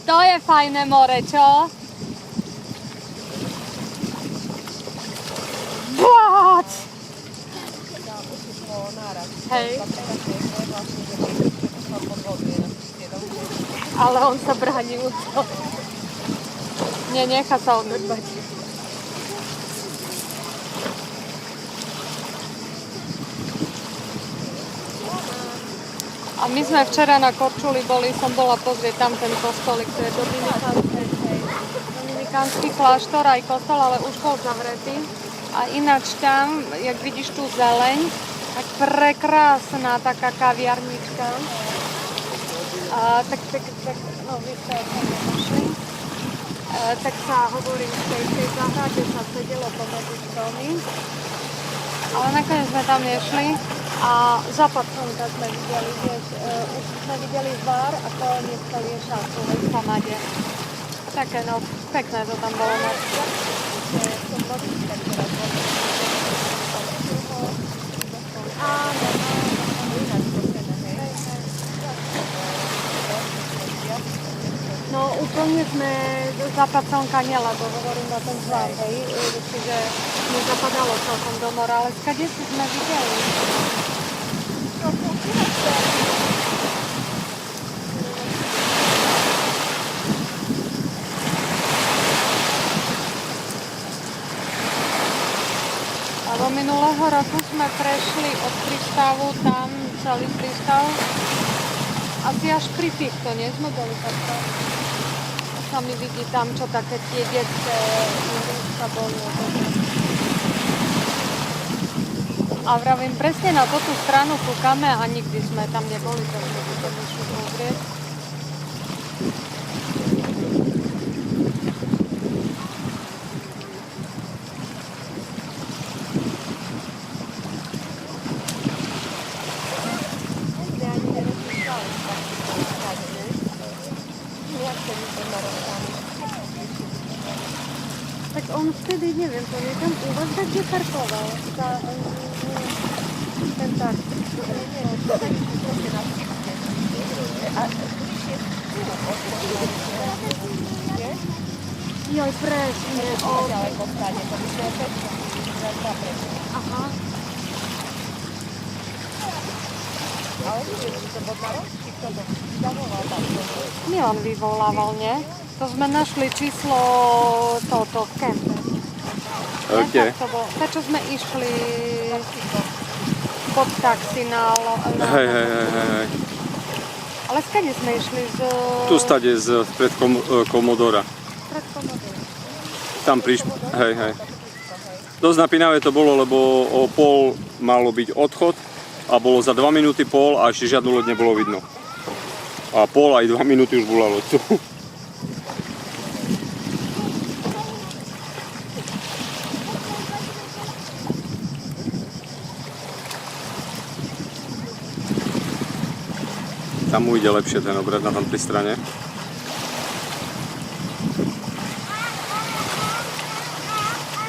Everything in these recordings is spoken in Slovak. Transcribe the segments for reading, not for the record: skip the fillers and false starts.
To je fajné more, čo? What? Hej. Ale on sa bráni útok. Nie, nechá sa odrbať. A my sme včera na Korčuli boli, som bola pozrieť tam ten kostolík, to je dominikánsky kláštor, aj kostol, ale už bol zavretý. A ináč tam, jak vidíš tú zeleň, tak prekrásna taká kaviarnička. Tak no vy ste tam našli. Tak sa hovorí, v tej záhrade sa sedelo pomedzi stromy. Ale nakoniec sme tam nešli. A západ slnka sme videli, vieš, už sme videli zvár a koniec celý šátu, v Samade. Také, no, pekné to tam bolo. No, úplne sme západ slnka nie, lebo hovorím na ten zvár, hej, čiže nezapadalo celkom do mora, ale skade sme videli. Lebo minulého roku sme prešli od prístavu tam, celý prístav, asi až pri týchto, nie sme boli takto. Sami vidí tam, čo také tie detské ihriska boli. A vravím, presne na tú stranu kúkame a nikdy sme tam neboli, takže by to vyšli pozrieť. Tak on vtedy, neviem, to je tam u vás, kde parkoval? Ten tak. Joj, presne. Aha. Nie on vyvolával, nie? To sme našli číslo toto v kempe. OK. Prečo sme išli pod taxi na... Hej. Ale skade sme išli z... Tu stade pred Komodora. Pred Komodora. Tam hej. Dosť napínavé to bolo, lebo o pol malo byť odchod a bolo za 2 minúty pol a ešte žiadnu loď nebolo vidno. A pol aj 2 minúty už bola loď tu. Tam ujde lepšie ten obrad na tamtej strane.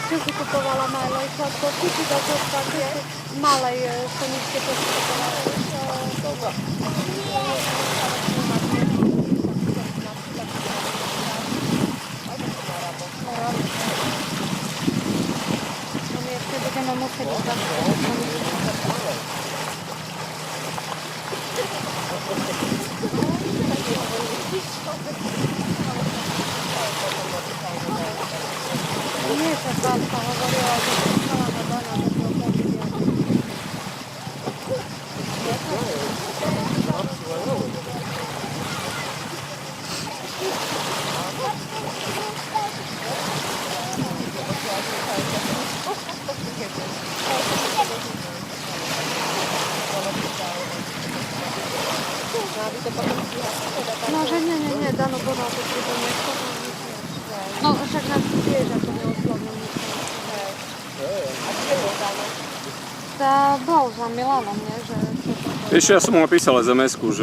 Čo si kupovala malej sladkosti, či to sú také malej soničke, to si kupovala? Dobro. No my ešte budeme musieť dať. Nie, tak babka hovorila, že prichala na bana, že to povidia. No, že nie, Dano podal to pri tom nechto. No, však nás tiež ako neoslovno myslím. A kde bol Dano? Bol za Milanom, nie? Že... Ešte ja som mu napísal SMS-ku, že